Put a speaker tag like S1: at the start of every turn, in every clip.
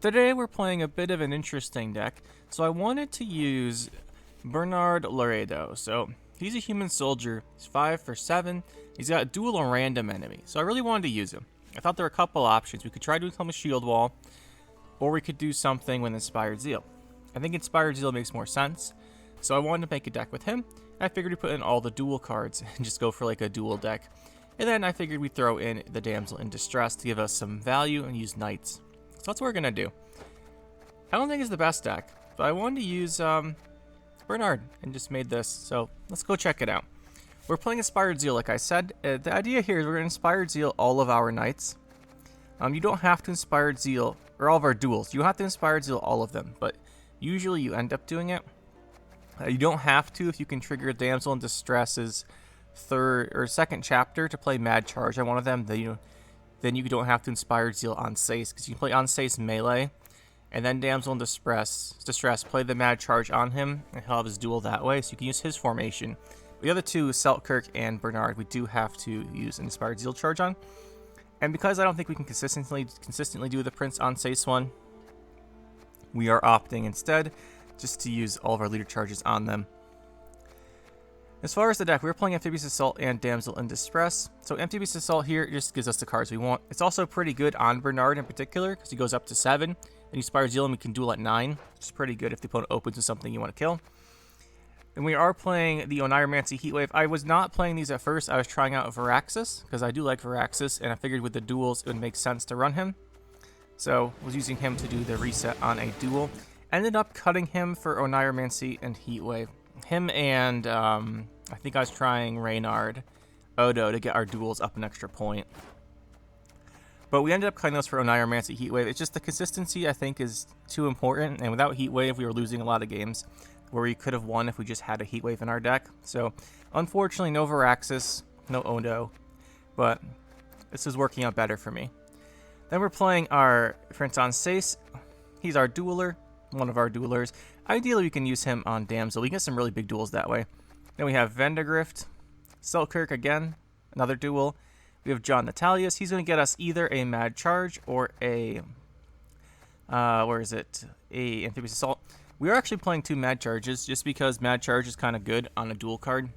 S1: Today we're playing a bit of an interesting deck, so I wanted to use Bernard Laredo. So he's a human soldier, he's 5 for 7, he's got dual and random enemy, so I really wanted to use him. I thought there were a couple options. We could try to become a shield wall, or we could do something with Inspired Zeal. I think Inspired Zeal makes more sense, so I wanted to make a deck with him. I figured we'd put in all the dual cards and just go for like a dual deck. And then I figured we'd throw in the Damsel in Distress to give us some value and use Knights. So that's what we're going to do. I don't think it's the best deck, but I wanted to use Bernard and just made this. So let's go check it out. We're playing Inspired Zeal, like I said. The idea here is we're going to Inspired Zeal all of our Knights. You don't have to Inspired Zeal, or all of our duels. You have to Inspired Zeal all of them, but usually you end up doing it. You don't have to if you can trigger Damsel in Distress's third or second chapter to play Mad Charge on one of them. Then you don't have to Inspired Zeal on Sace, because you can play on Sace melee, and then Damsel in Distress, play the Mad Charge on him, and he'll have his duel that way, so you can use his formation. The other two, Selkirk and Bernard, we do have to use an Inspired Zeal charge on. And because I don't think we can consistently do the Prince on Sace one, we are opting instead just to use all of our leader charges on them. As far as the deck, we're playing Amphibious Assault and Damsel in Distress. So Amphibious Assault here just gives us the cards we want. It's also pretty good on Bernard in particular, because he goes up to 7, and you Inspire Zeal and we can duel at 9, which is pretty good if the opponent opens with something you want to kill. And we are playing the Oneiromancy Heatwave. I was not playing these at first. I was trying out Viraxis, because I do like Viraxis, and I figured with the duels it would make sense to run him. So I was using him to do the reset on a duel. Ended up cutting him for Oneiromancy and Heatwave. Him and I think I was trying Reynard Odo to get our duels up an extra point. But we ended up cutting those for Oneiromancy Heatwave. It's just the consistency I think is too important, and without Heatwave we were losing a lot of games where we could have won if we just had a Heatwave in our deck. So unfortunately no Viraxis, no Odo, but this is working out better for me. Then we're playing our Prince on Sace. He's our dueler, one of our duelers. Ideally we can use him on Damsel. We can get some really big duels that way. Then we have Vendegrift, Selkirk again, another duel. We have John Natalius. He's going to get us either a Mad Charge or a, a Amphibious Assault. We are actually playing 2 Mad Charges just because Mad Charge is kind of good on a duel card.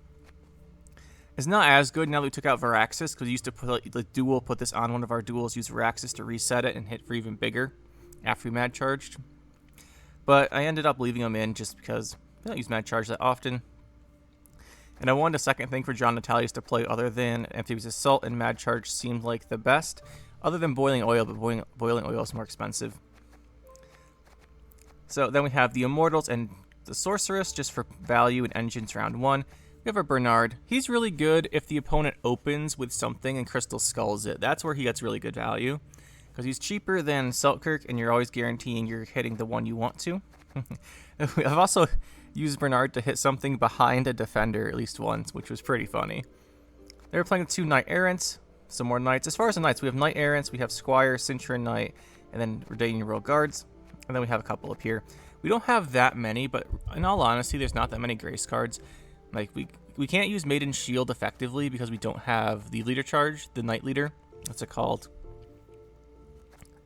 S1: It's not as good now that we took out Viraxis, because we used to put this on one of our duels, use Viraxis to reset it and hit for even bigger after we Mad Charged. But I ended up leaving him in just because we don't use Mad Charge that often. And I wanted a second thing for John Natalius to play other than Amphibious Assault, and Mad Charge seemed like the best, other than Boiling Oil, but Boiling Oil is more expensive. So then we have the Immortals and the Sorceress, just for value and engines round 1. We have our Bernard. He's really good if the opponent opens with something and Crystal Skulls it. That's where he gets really good value, because he's cheaper than Selkirk, and you're always guaranteeing you're hitting the one you want to. I've also used Bernard to hit something behind a defender at least once, which was pretty funny. They were playing 2 Knight Errants, some more Knights. As far as the Knights, we have Knight Errants, we have Squire, Cinturion Knight, and then Redanian Royal Guards, and then we have a couple up here. We don't have that many, but in all honesty, there's not that many Grace cards. Like, we can't use Maiden Shield effectively because we don't have the leader charge, the Knight Leader. What's it called?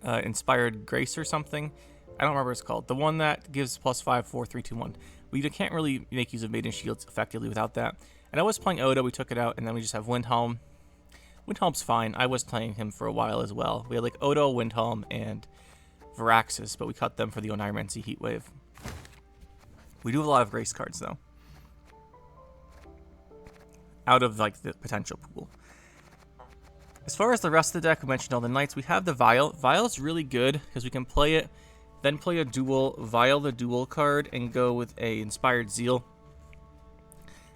S1: Inspired Grace or something. I don't remember what it's called. The one that gives +5, 4, 3, 2, 1. We can't really make use of Maiden Shields effectively without that. And I was playing Odo, we took it out, and then we just have Windhelm. Windhelm's fine. I was playing him for a while as well. We had like Odo, Windhelm, and Viraxis, but we cut them for the Oneiromancy Heatwave. We do have a lot of Grace cards though, out of like the potential pool. As far as the rest of the deck, we mentioned all the Knights. We have the Vial. Vial's really good because we can play it, then play a duel, Vial the duel card, and go with a Inspired Zeal.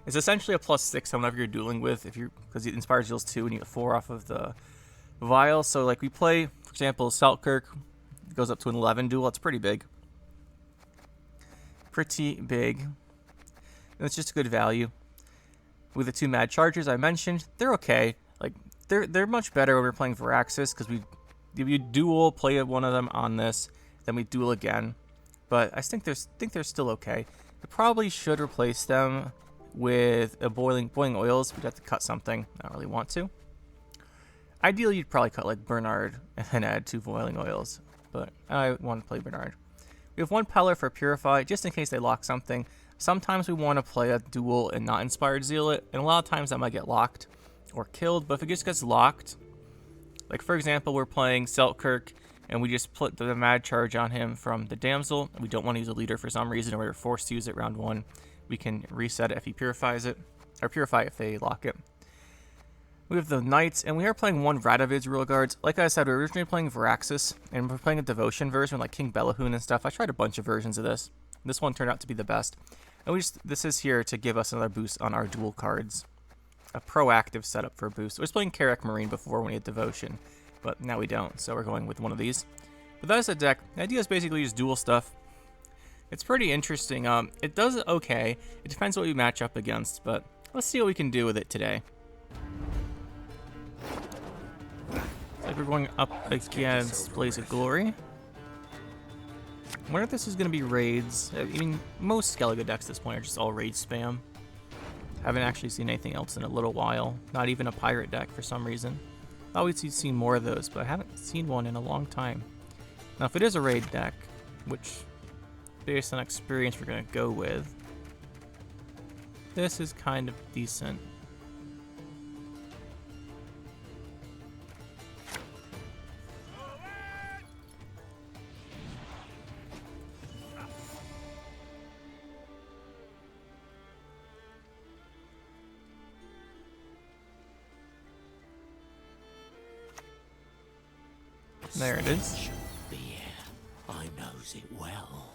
S1: It's essentially a +6 on whatever you're dueling with, because the Inspired Zeal's 2 and you get 4 off of the Vial. So like we play, for example, Selkirk goes up to an 11 duel. It's pretty big. Pretty big. And it's just a good value. With the 2 Mad Chargers I mentioned, they're okay. Like they're much better when we're playing Viraxis, because we duel, play one of them on this, then we duel again. But I think they're still okay. We probably should replace them with a boiling oils. We'd have to cut something. I don't really want to. Ideally, you'd probably cut like Bernard and then add 2 boiling oils. but I want to play Bernard. We have 1 Peller for Purify, just in case they lock something. Sometimes we want to play a duel and not Inspired Zealot, and a lot of times that might get locked or killed, but if it just gets locked, like for example, we're playing Seltkirk, and we just put the Mad Charge on him from the Damsel, and we don't want to use a leader for some reason, or we're forced to use it round 1, we can reset it if he purifies it, or purify if they lock it. We have the Knights, and we are playing 1 Radovid's Rule Guards. Like I said, we were originally playing Varaxis, and we're playing a Devotion version like King Bellahun and stuff. I tried a bunch of versions of this. This one turned out to be the best. And this is here to give us another boost on our dual cards. A proactive setup for a boost. I was playing Karak Marine before when we had Devotion, but now we don't, so we're going with one of these. But that is the deck. The idea is basically just dual stuff. It's pretty interesting. It does okay. It depends what we match up against, but let's see what we can do with it today. Like we're going up against Blaze of Glory. I wonder if this is going to be raids. I mean, most Skellige decks at this point are just all raid spam. Haven't actually seen anything else in a little while. Not even a pirate deck for some reason. Thought we'd see more of those, but I haven't seen one in a long time. Now, if it is a raid deck, which, based on experience, we're going to go with, this is kind of decent. There it is.
S2: I knows it well.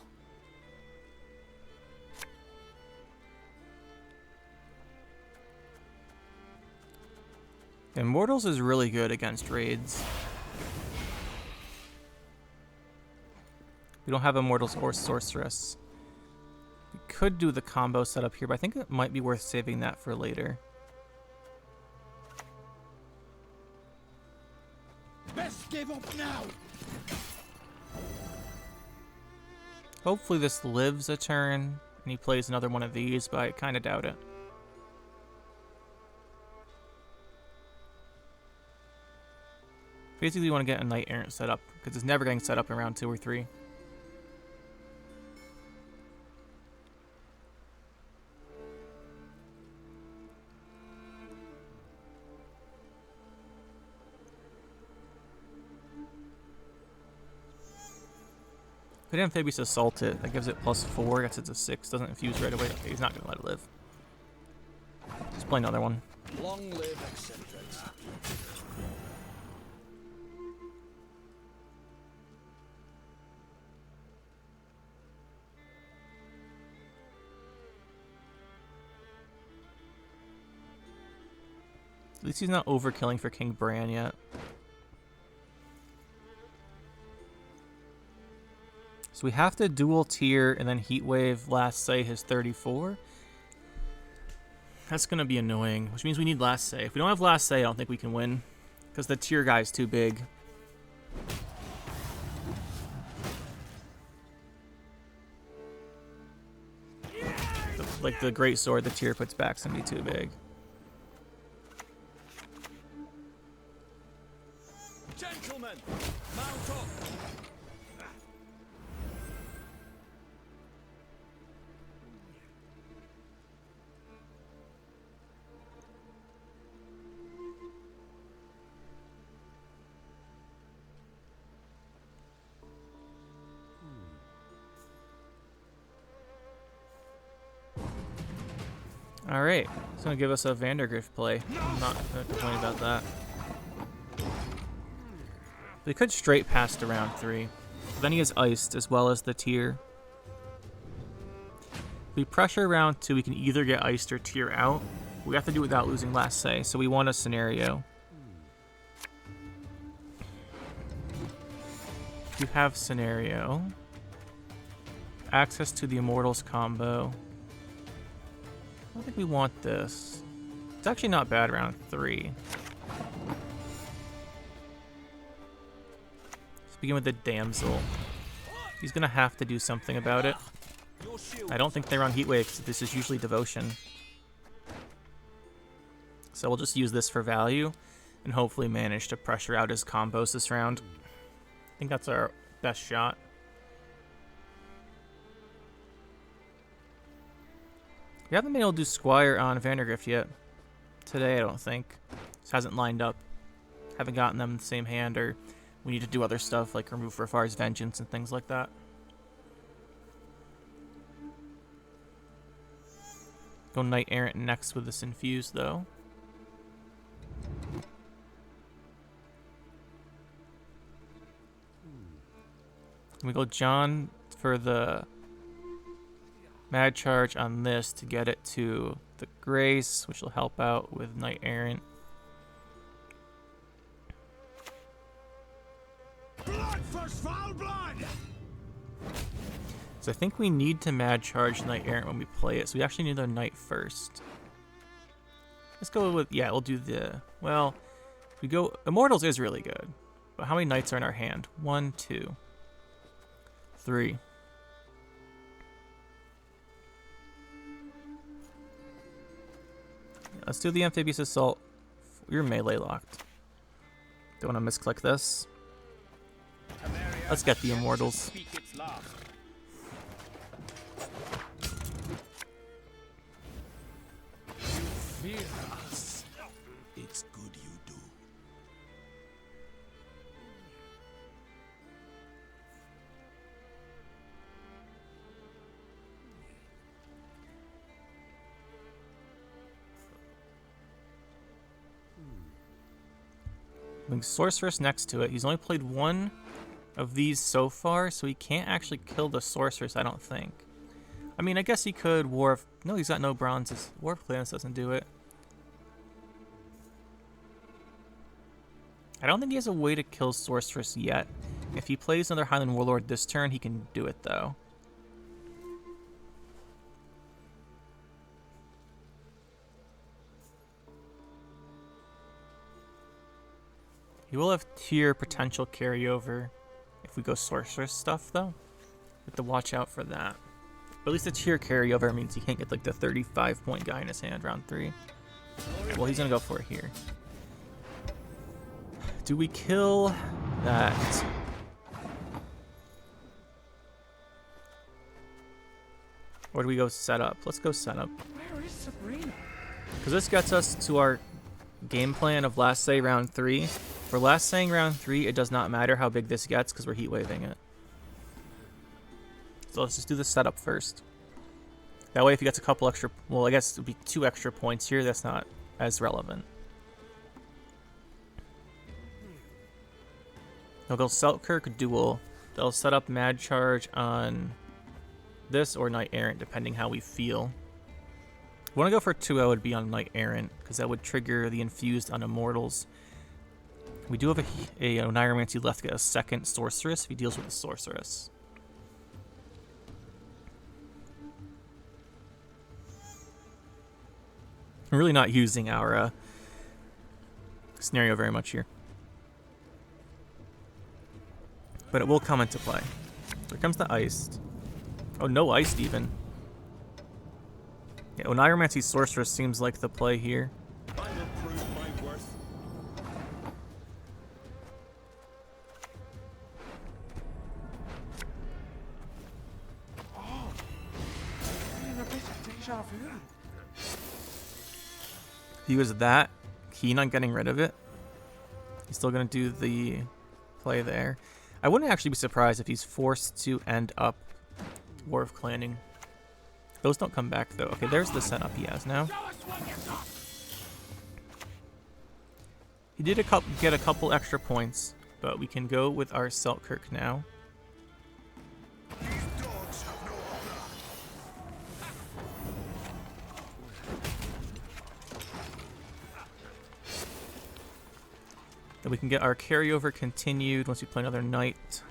S1: Immortals is really good against raids. We don't have Immortals or Sorceress. We could do the combo setup here, but I think it might be worth saving that for later.
S2: Best give up now.
S1: Hopefully this lives a turn and he plays another one of these, but I kind of doubt it. Basically, you want to get a Knight Errant set up, because it's never getting set up in round 2 or 3. Could Amphibious Assault it. That gives it +4. Gets it to 6. Doesn't infuse right away. Okay, he's not going to let it live. Let's play another one.
S2: Long live eccentrics.
S1: At least he's not overkilling for King Bran yet. So we have to dual tier and then Heatwave last say his 34. That's going to be annoying, which means we need last say. If we don't have last say, I don't think we can win, because the tier guy is too big. Like the Great Sword, the tier puts back's going to be too big.
S2: Gentlemen, mount up.
S1: Alright, it's going to give us a Vandergrift play. I'm not going to complain about that. We could straight pass to round 3. But then he is iced as well as the tier. If we pressure round 2, we can either get iced or tier out. We have to do it without losing last say, so we want a scenario. If you have scenario, access to the Immortals combo. I don't think we want this. It's actually not bad round 3. Let's begin with the Damsel. He's going to have to do something about it. I don't think they run Heatwave because this is usually Devotion. So we'll just use this for value and hopefully manage to pressure out his combos this round. I think that's our best shot. We haven't been able to do Squire on Vandergrift yet. Today, I don't think. This hasn't lined up. Haven't gotten them in the same hand, or we need to do other stuff like remove Rafar's Vengeance and things like that. Go Knight Errant next with this Infused, though. We go John for the Mad Charge on this to get it to the Grace, which will help out with Knight Errant.
S2: Blood first, foul blood!
S1: So I think we need to Mad Charge Knight Errant when we play it, so we actually need the Knight first. Let's go with, yeah, we'll do the, well, we go, Immortals is really good, but how many Knights are in our hand? 1, 2, 3. Let's do the Amphibious Assault. You're melee locked. Don't want to misclick this. Let's get the Immortals.
S2: Fear us. It's good you do.
S1: Sorceress next to it. He's only played one of these so far, so he can't actually kill the Sorceress, I don't think. I mean, I guess he could War of... No, he's got no bronzes. War of Clans doesn't do it. I don't think he has a way to kill Sorceress yet. If he plays another Highland Warlord this turn, he can do it, though. He will have tier potential carryover if we go Sorceress stuff, though. We have to watch out for that. But at least the tier carryover means he can't get like the 35-point guy in his hand round 3. Well, he's gonna go for it here. Do we kill that? Or do we go set up? Let's go set up.
S2: Where is Sabrina?
S1: Because this gets us to our game plan of Last Say round 3. For Last Saying round 3, it does not matter how big this gets because we're heat waving it. So let's just do the setup first. That way if he gets a couple extra, well, I guess it would be 2 extra points here, that's not as relevant. He'll go Selkirk Duel. They'll set up Mad Charge on this or Knight Errant, depending how we feel. If we want to go for 2, I would be on Knight Errant, because that would trigger the Infused on Immortals. We do have a Oneiromancy left to get a second Sorceress if he deals with the Sorceress. We're really not using our scenario very much here. But it will come into play. Here comes the Iced. Oh, no Iced even. Yeah, Oneiromancy Sorceress seems like the play here.
S2: I will prove my worth.
S1: If he was that keen on getting rid of it, he's still going to do the play there. I wouldn't actually be surprised if he's forced to end up War of Clanning. Those don't come back, though. Okay, there's the setup he has now. He did get a couple extra points, but we can go with our Selkirk now. Then we can get our carryover continued once we play another Knight.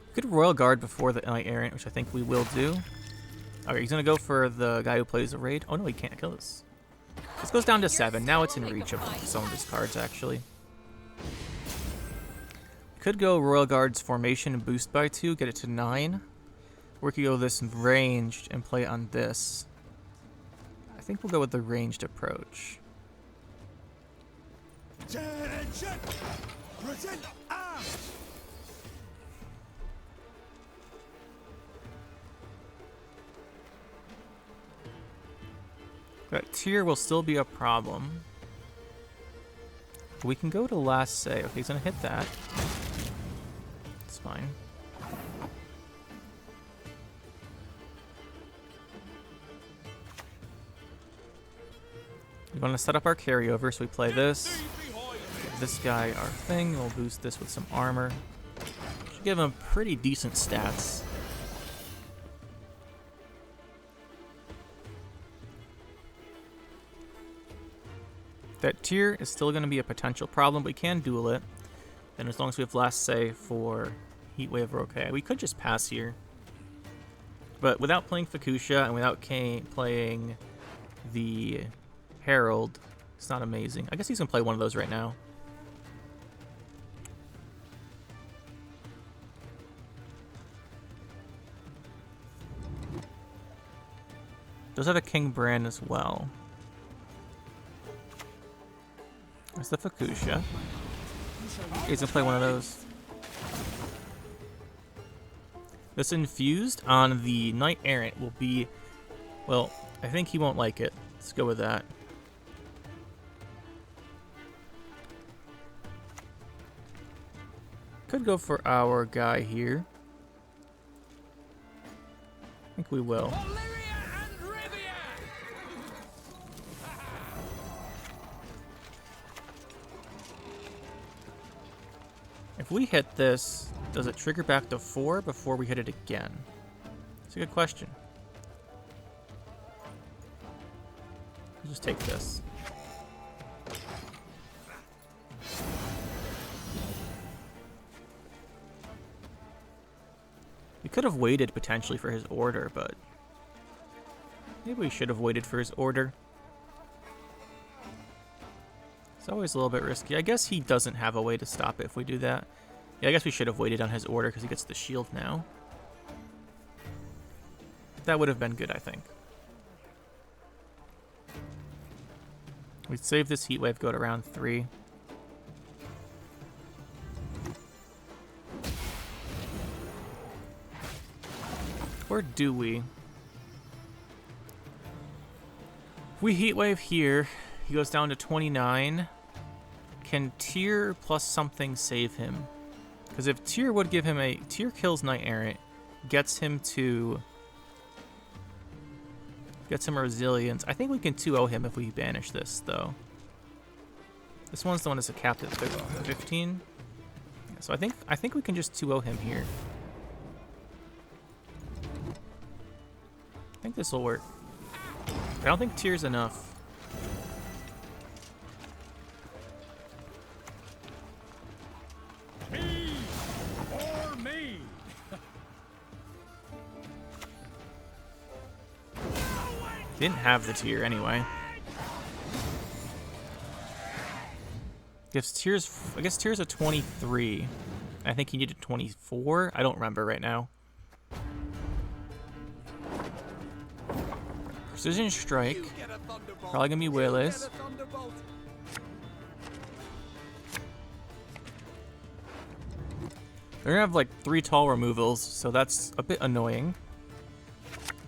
S1: We could Royal Guard before the Knight Errant, which I think we will do. Okay, he's going to go for the guy who plays a raid. Oh no, he can't kill us. This goes down to 7. Now it's in reach of some of his cards, actually. Could go Royal Guard's formation and boost by 2, get it to 9. Or we could go this ranged and play it on this. I think we'll go with the ranged approach.
S2: Present arms!
S1: That tier will still be a problem. We can go to last say. Okay, he's gonna hit that. It's fine. We want to set up our carryover, so we play this. Give this guy our thing. We'll boost this with some armor. Should give him pretty decent stats. That tier is still going to be a potential problem, but we can duel it. And as long as we have last say for Heatwave, we're okay. We could just pass here. But without playing Fukusha and without playing the Herald, it's not amazing. I guess he's going to play one of those right now. Does have a King Brand as well. There's the Fukusha. He's gonna play one of those. This infused on the Knight Errant will be, well, I think he won't like it. Let's go with that. Could go for our guy here. I think we will. If we hit this, does it trigger back to 4 before we hit it again? It's a good question. I'll just take this. We could have waited potentially for his order, but maybe we should have waited for his order. It's always a little bit risky. I guess he doesn't have a way to stop it if we do that. Yeah, I guess we should have waited on his order because he gets the shield now. That would have been good, I think. We'd save this heat wave, go to round 3. Or do we? If we heat wave here, he goes down to 29. Can Tyr plus something save him? Because if Tyr would give him a... Tyr kills Knight Errant, gets him a resilience. I think we can 2-0 him if we banish this, though. This one's the one that's a capped at 15. So I think we can just 2-0 him here. I think this will work. I don't think Tyr's enough. Didn't have the tier anyway. Gives Tyr's, I guess Tyr's a 23. I think he needed 24. I don't remember right now. Precision Strike. Probably gonna be Willis. They're gonna have like 3 tall removals, so that's a bit annoying.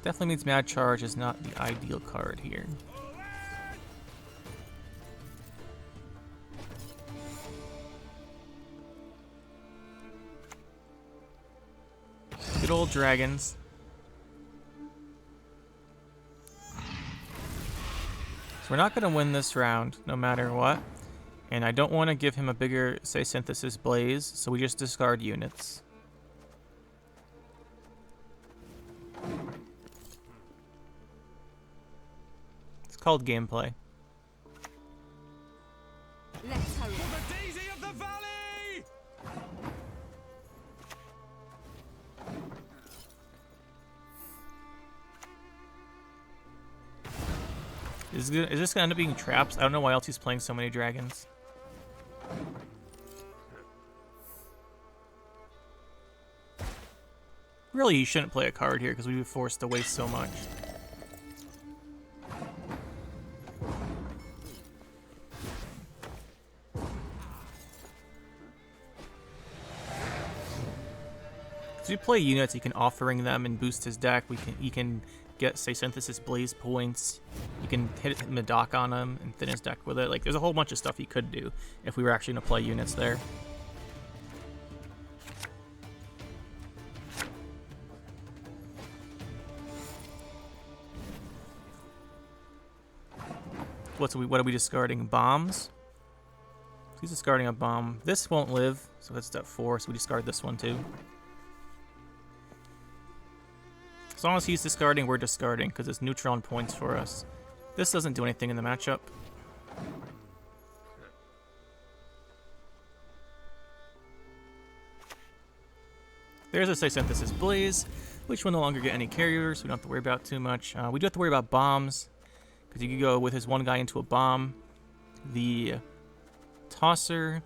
S1: Definitely means Mad Charge is not the ideal card here. Good old dragons. So we're not going to win this round, no matter what. And I don't want to give him a bigger, say, Synthesis Blaze, so we just discard units. It's called gameplay.
S3: Let's hurry.
S2: For the daisy of the valley!
S1: Is this gonna end up being traps? I don't know why else he's playing so many dragons. Really, he shouldn't play a card here because we'd be forced to waste so much. As you play units, he can offering them and boost his deck. He can get, say, Synthesis Blaze points. You can hit Madoc on him and thin his deck with it. Like, there's a whole bunch of stuff he could do if we were actually going to play units there. What are we discarding? Bombs? He's discarding a bomb. This won't live, so that's step 4, so we discard this one too. As long as he's discarding, we're discarding, because it's neutron points for us. This doesn't do anything in the matchup. There's a Say Synthesis Blaze, which will no longer get any carriers, we don't have to worry about too much. We do have to worry about bombs, because you could go with his one guy into a bomb. The Tosser,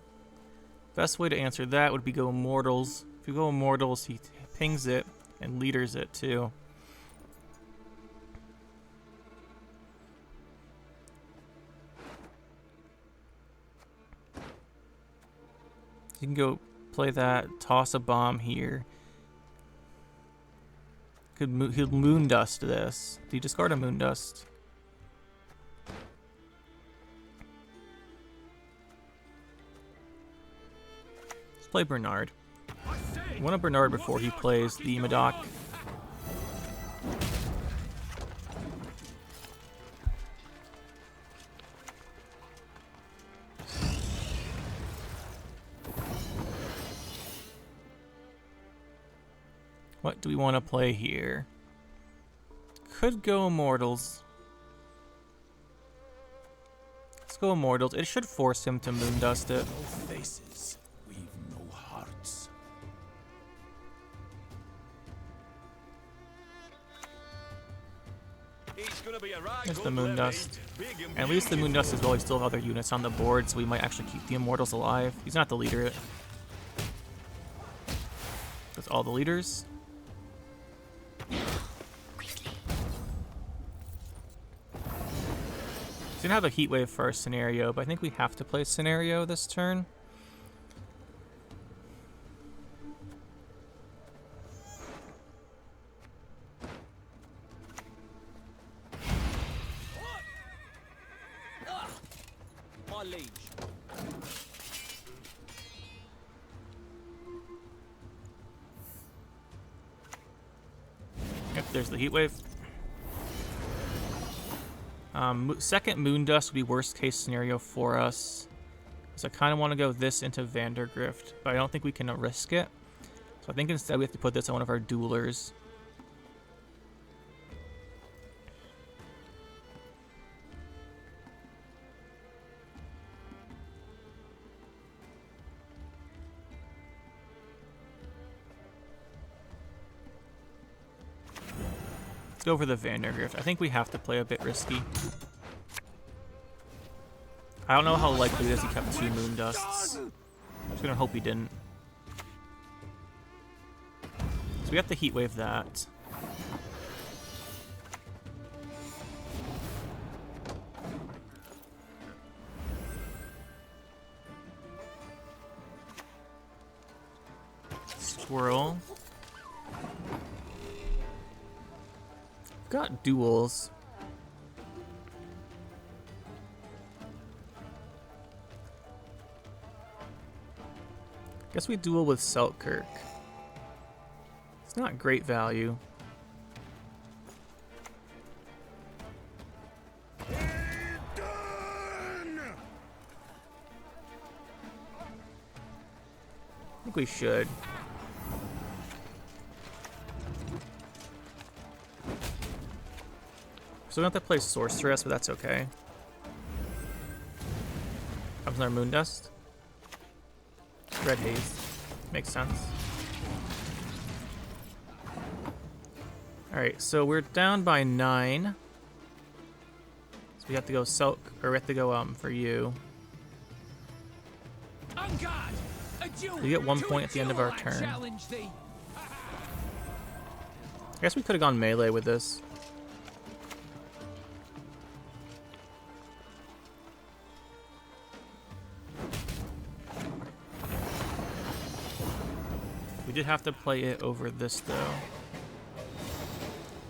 S1: best way to answer that would be go Immortals. If you go Immortals, he pings it and leaders it too. You can go play that, toss a bomb here. He'll Moondust this. Do you discard a Moondust? Let's play Bernard. I want a Bernard before he plays the Madoc. What do we want to play here? Could go Immortals. Let's go Immortals. It should force him to Moondust it.
S2: No faces, we've no hearts.
S1: There's the Moondust. And at least the Moondust as well, we still have other units on the board, so we might actually keep the Immortals alive. He's not the leader it. That's all the leaders. He's gonna have a Heat Wave for our scenario, but I think we have to play scenario this turn.
S2: My liege.
S1: Yep, there's the Heat Wave. Second Moondust would be worst case scenario for us. So I kind of want to go this into Vandergrift, but I don't think we can risk it. So I think instead we have to put this on one of our duelers. Let's go for the Vandergrift. I think we have to play a bit risky. I don't know how likely it is he kept 2 Moondusts. I'm just gonna hope he didn't. So we have to Heat Wave that. Squirrel. Got Duels. Guess we duel with Selkirk. It's not great value. I think we should. So we don't have to play Sorceress, but that's okay. Comes our Moondust. Red Haze. Makes sense. Alright, so we're down by 9. So we have to go we have to go for you. We get 1 point at the end of our turn. I guess we could have gone melee with this. We did have to play it over this, though.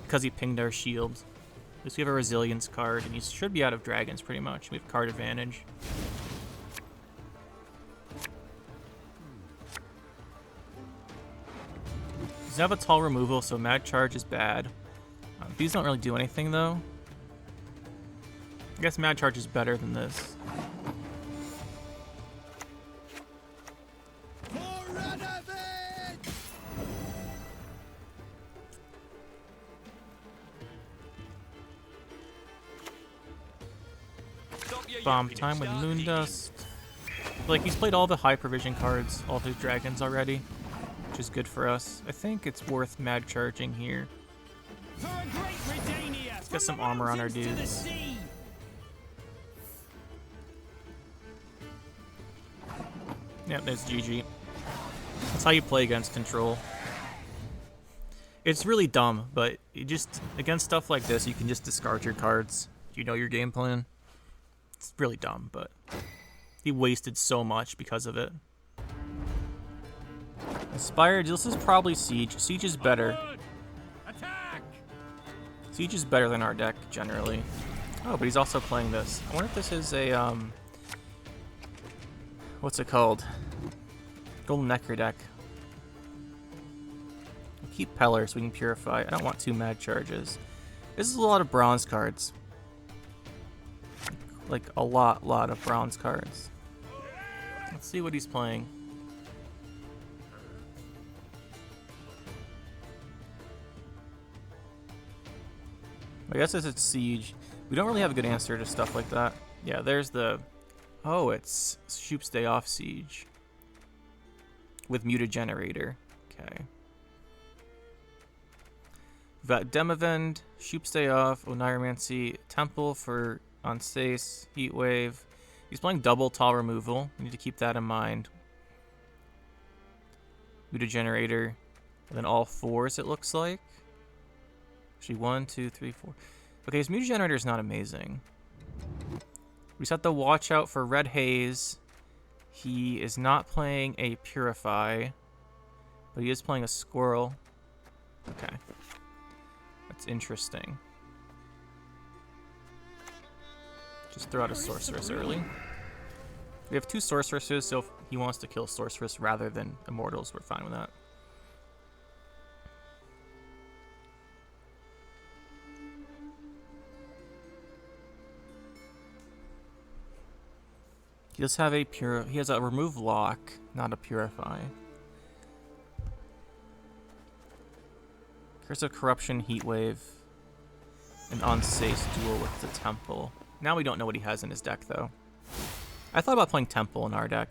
S1: Because he pinged our shield. At least we have a resilience card, and he should be out of dragons, pretty much. We have card advantage. He doesn't have a tall removal, so mad charge is bad. These don't really do anything, though. I guess mad charge is better than this. Bomb time with Moondust. Like, he's played all the high provision cards, all of his dragons already, which is good for us. I think it's worth mad charging here. Let's get some armor on our dudes. Yep, there's GG. That's how you play against control. It's really dumb, but you just, against stuff like this, you can just discard your cards. You know your game plan. It's really dumb, but he wasted so much because of it. Inspired, this is probably Siege. Siege is better. Siege is better than our deck, generally. Oh, but he's also playing this. I wonder if this is a, what's it called? Golden Necker deck. I'll keep Peller so we can purify. I don't want 2 mad charges. This is a lot of bronze cards. Like, a lot of bronze cards. Let's see what he's playing. I guess it's Siege. We don't really have a good answer to stuff like that. Yeah, there's the... Oh, it's Shupe's Day Off Siege. With Muted Generator. Okay. We've got Demavend, Shupe's Day Off, Oneiromancy, Temple for on Stace, Heatwave. He's playing double tall removal. We need to keep that in mind. Muted Generator. And then all 4s, it looks like. Actually, 1, 2, 3, 4. Okay, his Muted Generator is not amazing. We just have to watch out for Red Haze. He is not playing a Purify, but he is playing a Squirrel. Okay. That's interesting. Just throw out a Sorceress early. We have 2 Sorceresses, so if he wants to kill Sorceress rather than Immortals, we're fine with that. He does have a he has a remove lock, not a purify. Curse of Corruption, Heatwave, and Unsafe duel with the Temple. Now we don't know what he has in his deck, though. I thought about playing Temple in our deck,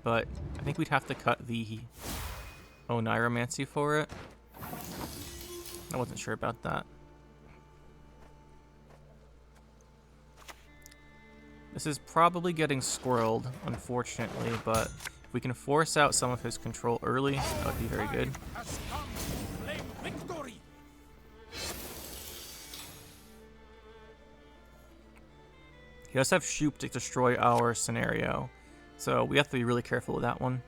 S1: but I think we'd have to cut the Oneiromancy for it. I wasn't sure about that. This is probably getting squirreled, unfortunately, but if we can force out some of his control early, that would be very good. He does have Shupe to destroy our scenario, so we have to be really careful with that one.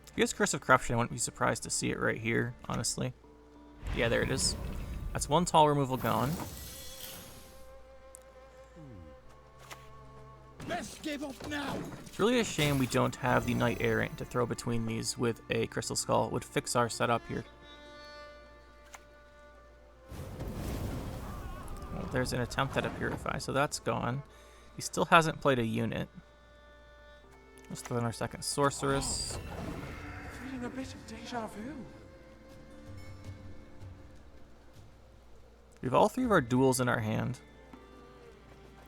S1: If he has Curse of Corruption, I wouldn't be surprised to see it right here, honestly. Yeah, there it is. That's 1 tall removal gone.
S2: Let's give up now.
S1: It's really a shame we don't have the Knight Errant to throw between these with a Crystal Skull. It would fix our setup here. Well, there's an attempt at a Purify, so that's gone. He still hasn't played a unit. Let's throw in our second Sorceress.
S2: Feeling a bit of deja vu.
S1: We have all 3 of our duels in our hand.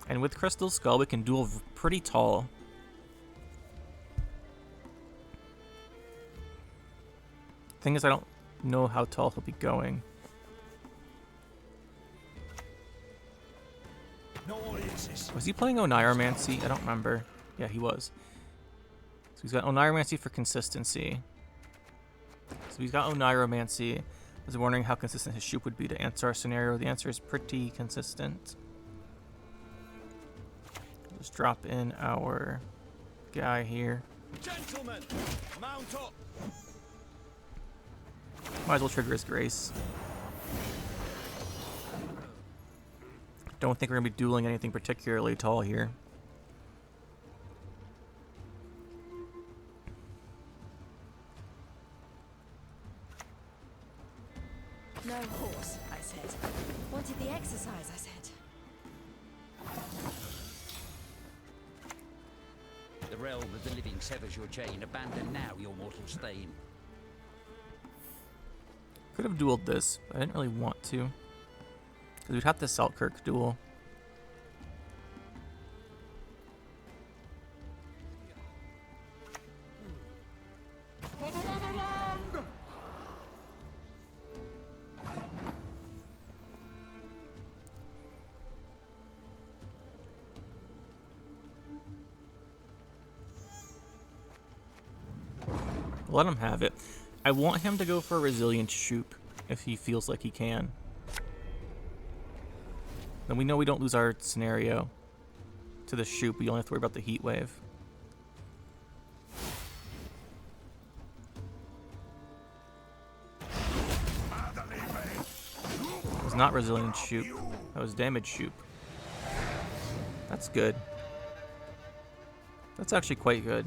S1: And with Crystal Skull, we can duel pretty tall. Thing is, I don't know how tall he'll be going.
S2: No audiences.
S1: Was he playing Oneiromancy? I don't remember. Yeah, he was. So he's got Oneiromancy for consistency. So he's got Oneiromancy. I was wondering how consistent his Shupe would be to answer our scenario. The answer is pretty consistent. Just drop in our guy here.
S2: Gentlemen, mount up.
S1: Might as well trigger his grace. Don't think we're gonna be dueling anything particularly tall here.
S3: No horse, I said. Wanted the exercise, I said.
S4: The realm of the living severs your chain. Abandon now your mortal stain.
S1: Could have dueled this, but I didn't really want to. Because we'd have to Selkirk duel. Let him have it. I want him to go for a resilient Shupe if he feels like he can. Then we know we don't lose our scenario to the Shupe. We only have to worry about the heat wave. It was not resilient Shupe. That was damage Shupe. That's good. That's actually quite good.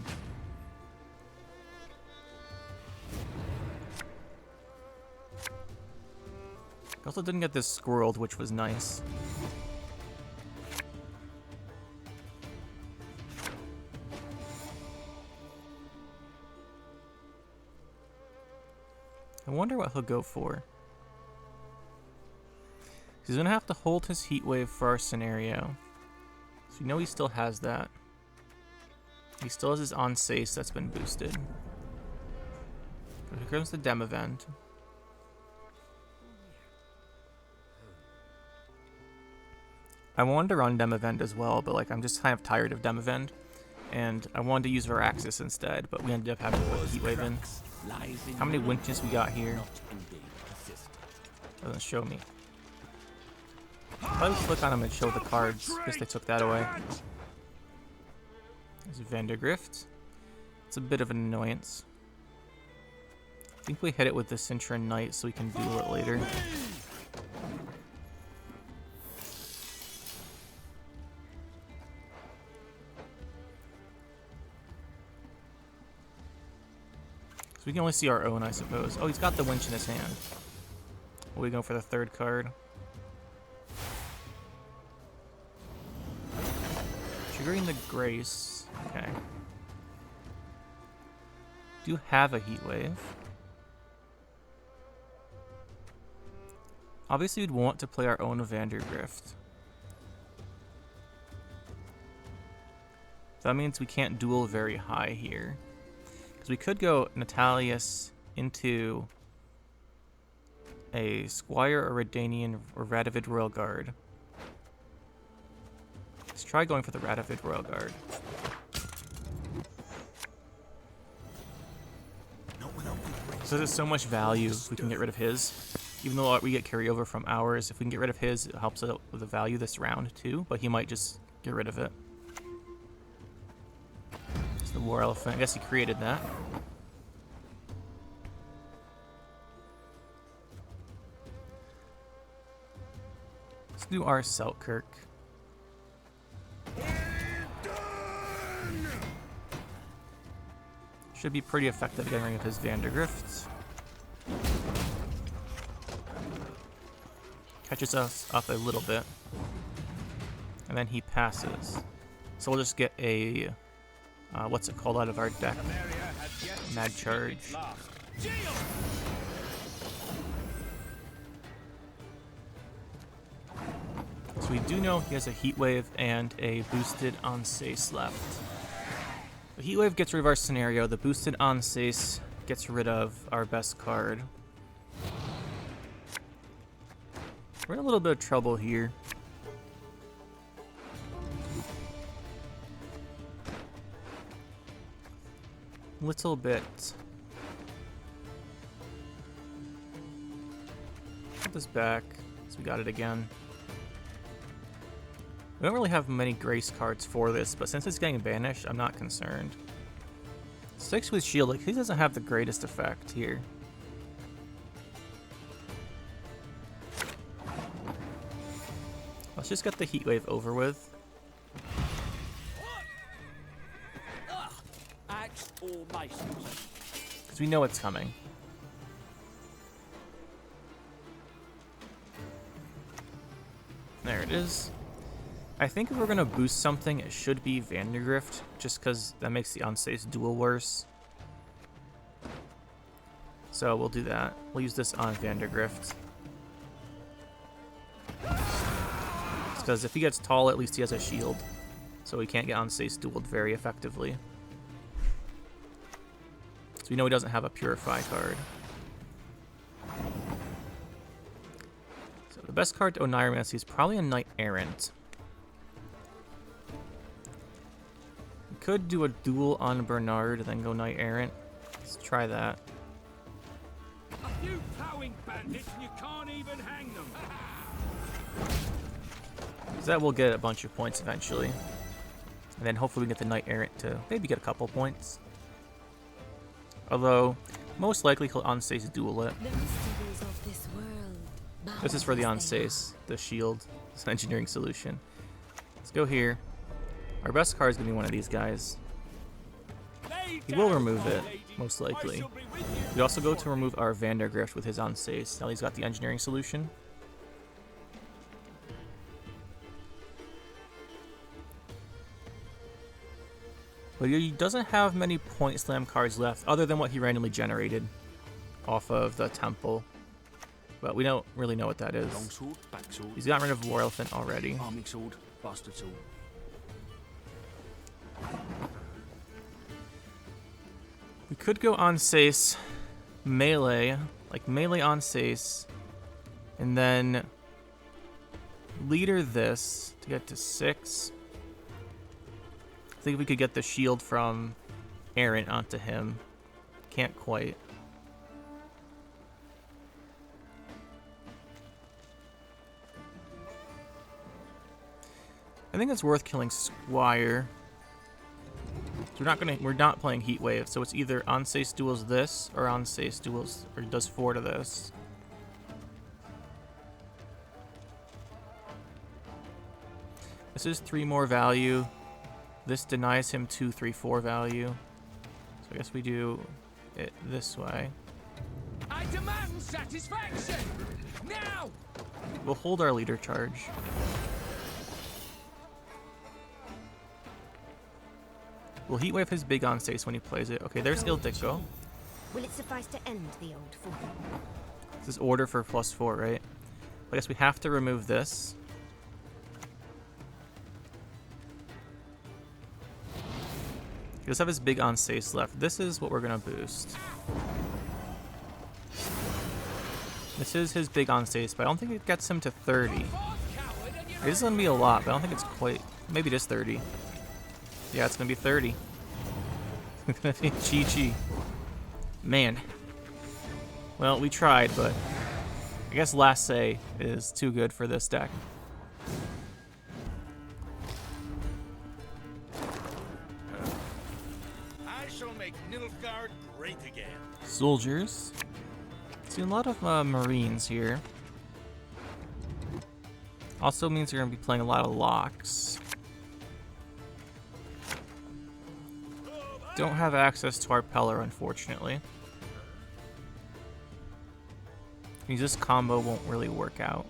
S1: Also didn't get this squirreled, which was nice. I wonder what he'll go for. He's gonna have to hold his heat wave for our scenario. So we know he still has that. He still has his on-sace that's been boosted. Here comes the Dem event. I wanted to run Dem Event as well, but like I'm just kind of tired of Dem Event, and I wanted to use Veraxis instead, but we ended up having to put Heat Wave in. How many winches we got here? Doesn't show me. If I would click on them and show the cards, because they took that away. There's Vandergrift. It's a bit of an annoyance. I think we hit it with the Cintron Knight so we can duel it later. We can only see our own, I suppose. Oh, he's got the winch in his hand. Will we go for the third card? Triggering the Grace. Okay. Do have a Heat Wave. Obviously, we'd want to play our own Vandergrift. That means we can't duel very high here. We could go Natalius into a Squire or Redanian or Radovid Royal Guard. Let's try going for the Radovid Royal Guard. So there's so much value if we can get rid of his. Even though we get carryover from ours, if we can get rid of his, it helps out with the value this round too, but he might just get rid of it. The War Elephant. I guess he created that. Let's do our Selkirk. Should be pretty effective getting rid of his Vandergrift. Catches us up a little bit. And then he passes. So we'll just get a what's it called out of our deck? Mad Charge. So we do know he has a Heat Wave and a boosted on-sace left. The Heat Wave gets rid of our scenario. The boosted on-sace gets rid of our best card. We're in a little bit of trouble here. Little bit. Put this back, so we got it again. We don't really have many grace cards for this, but since it's getting banished, I'm not concerned. 6 with shield, like, he doesn't have the greatest effect here. Let's just get the heat wave over with.
S4: Axe or mace?
S1: Because we know it's coming. There it is. I think if we're going to boost something, it should be Vandergrift, just because that makes the unsafe duel worse. So we'll do that. We'll use this on Vandergrift. Because if he gets tall, at least he has a shield. So he can't get unsafe dueled very effectively. So we know he doesn't have a Purify card. So the best card to Oneiromancy is probably a Knight Errant. We could do a duel on Bernard and then go Knight Errant. Let's try that.
S2: A few plowing bandits and you can't even hang them.
S1: So that will get a bunch of points eventually. And then hopefully we get the Knight Errant to maybe get a couple points. Although, most likely he'll unsafe duel it.
S3: The mysteries of this world.
S1: This is for the unsafe, the shield, this engineering solution. Let's go here. Our best card is going to be one of these guys. He will remove it, most likely. We also go to remove our Vandergrift with his unsafe. Now he's got the engineering solution. But he doesn't have many point slam cards left, other than what he randomly generated off of the temple. But we don't really know what that is.
S2: Longsword, backsword,
S1: He's gotten rid of War Elephant already.
S2: arming sword, bastard sword.
S1: We could go on Sace melee, like melee on Sace, and then leader this to get to 6. I think we could get the shield from Errant onto him. Can't quite. I think it's worth killing Squire. So we're not playing Heat Wave, so it's either Onsace duels this or Onsace duels or does 4 to this. This is 3 more value. This denies him 2, 3, 4 value. So I guess we do it this way.
S2: I demand satisfaction now.
S1: We'll hold our leader charge. We'll heat wave his big Onsace when he plays it. Okay, there's Ildiko.
S3: Will it suffice to end the old fool?
S1: This is order for +4, right? I guess we have to remove this. He does have his big Onsace left. This is what we're going to boost. This is his big Onsace, but I don't think it gets him to 30. It is going to be a lot, but I don't think it's quite... Maybe it is 30. Yeah, it's going to be 30. It's going to be GG. Man. Well, we tried, but I guess Last Say is too good for this deck.
S2: I shall make Nilfgaard great again.
S1: Soldiers. See a lot of Marines here. Also means you're going to be playing a lot of locks. Don't have access to our Peller, unfortunately. Means this combo won't really work out.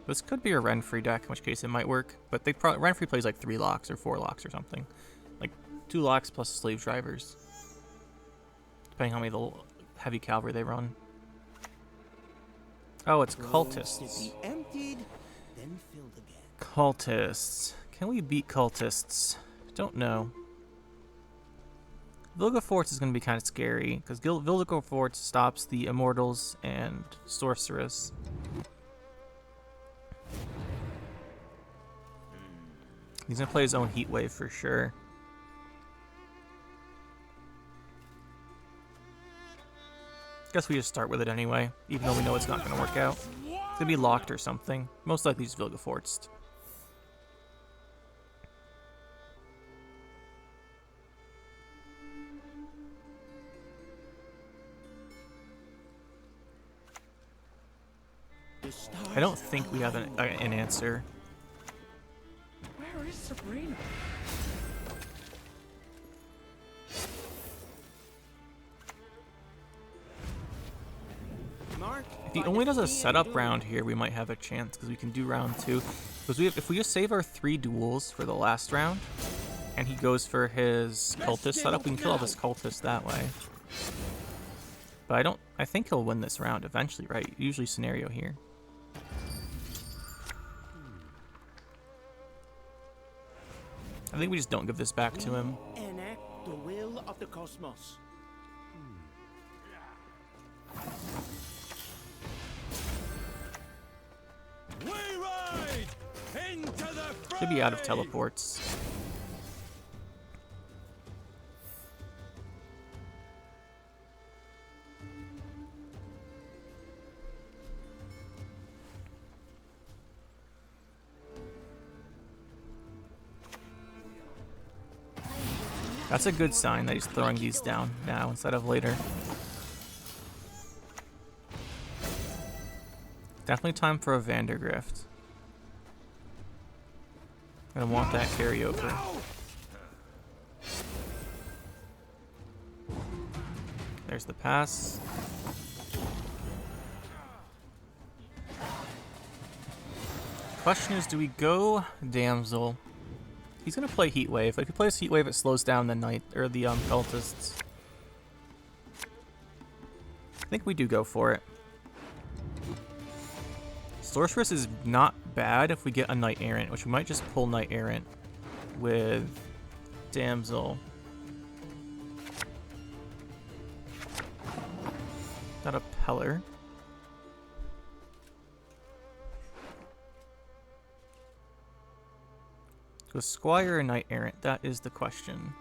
S1: This could be a Renfrey deck, in which case it might work. But Renfrey plays like 3 locks or 4 locks or something. Like 2 locks plus slave drivers. Depending how many the heavy cavalry they run. Oh, it's Cultists.
S2: Emptied, then filled again.
S1: Cultists. Can we beat Cultists? Don't know. Vilgefortz is going to be kind of scary, because Vilgefortz stops the Immortals and Sorceress. He's going to play his own Heat Wave for sure. Guess we just start with it anyway, even though we know it's not going to work out. It's going to be locked or something. Most likely just Vilgefortz. I don't think we have an answer.
S2: Where is Sabrina?
S1: If he only does a setup round here, we might have a chance because we can do round 2. Because if we just save our 3 duels for the last round, and he goes for his cultist setup, we can kill all his cultists that way. But I think he'll win this round eventually, right? Usually scenario here. I think we just don't give this back to him.
S5: Enact the will of the cosmos.
S2: We ride into the fray!
S1: Should be out of teleports. That's a good sign that he's throwing these down now instead of later. Definitely time for a Vandergrift. Gonna want that carryover. There's the pass. Question is, do we go Damsel? He's gonna play Heat Wave. If he plays Heat Wave, it slows down the knight or the cultists. I think we do go for it. Sorceress is not bad if we get a Knight Errant, which we might just pull Knight Errant with Damsel. Got a Peller. Go Squire or Knight Errant? That is the question.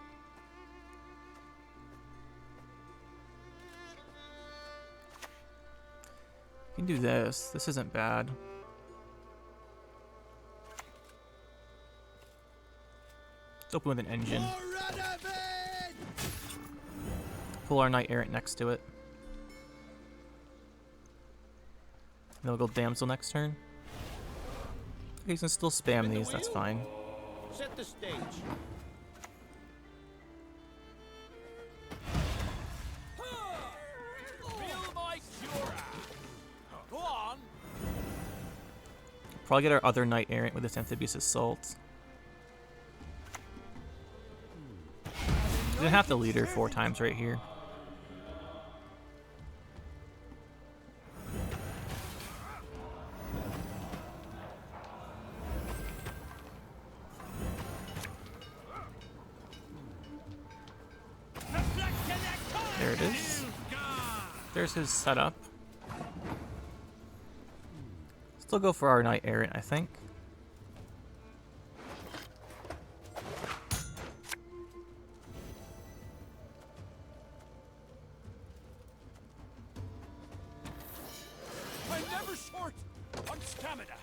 S1: We can do this. This isn't bad. Let's open with an engine. Pull our Knight Errant next to it. Then we'll go Damsel next turn. Okay, you can still spam these, that's fine.
S5: Set the stage.
S2: Go on.
S1: Probably get our other Knight Errant with this Amphibious Assault. Didn't have to lead her 4 times right here. There it is. There's his setup. Still go for our Knight Errant, I think.
S2: I'm never short on stamina.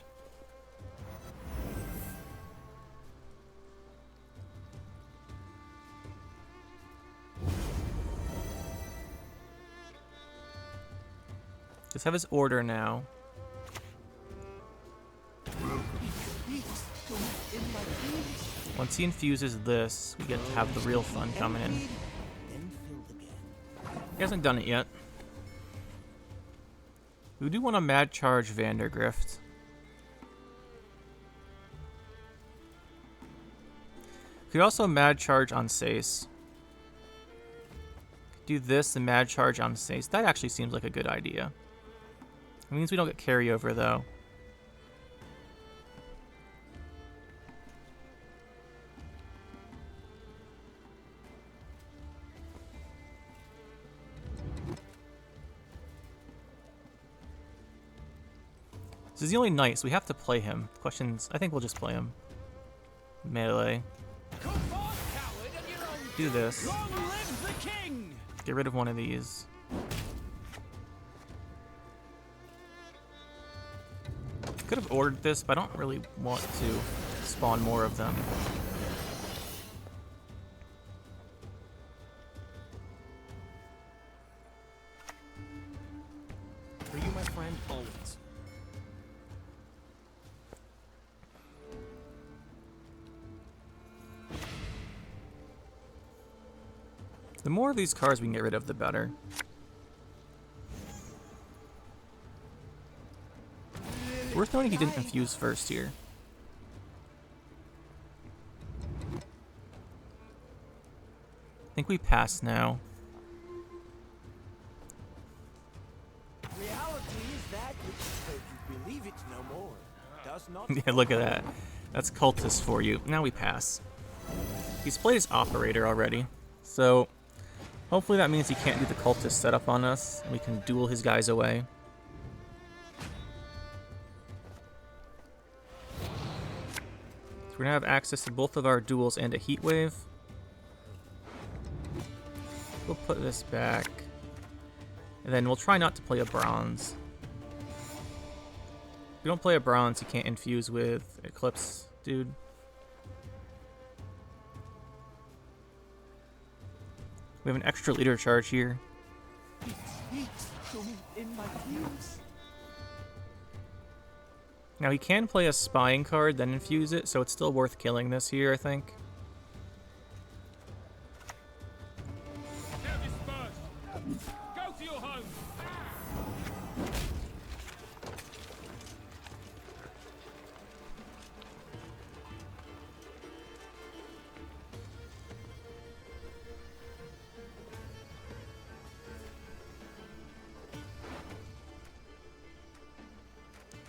S1: Just have his order now. Once he infuses this, we get to have the real fun coming in. He hasn't done it yet. We do want a Mad Charge Vandergrift. Could also Mad Charge on Sace. Do this and Mad Charge on Sace. That actually seems like a good idea. It means we don't get carryover though. This is the only knight, so we have to play him. Questions, I think we'll just play him. Melee. Do this.
S2: Long live the king!
S1: Get rid of one of these. Could have ordered this, but I don't really want to spawn more of them.
S5: For you, my friend, always.
S1: The more of these cards we can get rid of, the better. Worth noting he didn't infuse first here. I think we pass now.
S5: Reality is that which, though you believe it no more, does not.
S1: Yeah, look at that. That's Cultists for you. Now we pass. He's played his Operator already, so hopefully that means he can't do the Cultist setup on us. We can duel his guys away. So we're gonna have access to both of our duels and a Heat Wave. We'll put this back. And then we'll try not to play a Bronze. If we don't play a Bronze, you can't infuse with Eclipse, dude. We have an extra leader charge here. Now he can play a spying card, then infuse it, so it's still worth killing this here, I think.
S2: Now disperse. Go to your home.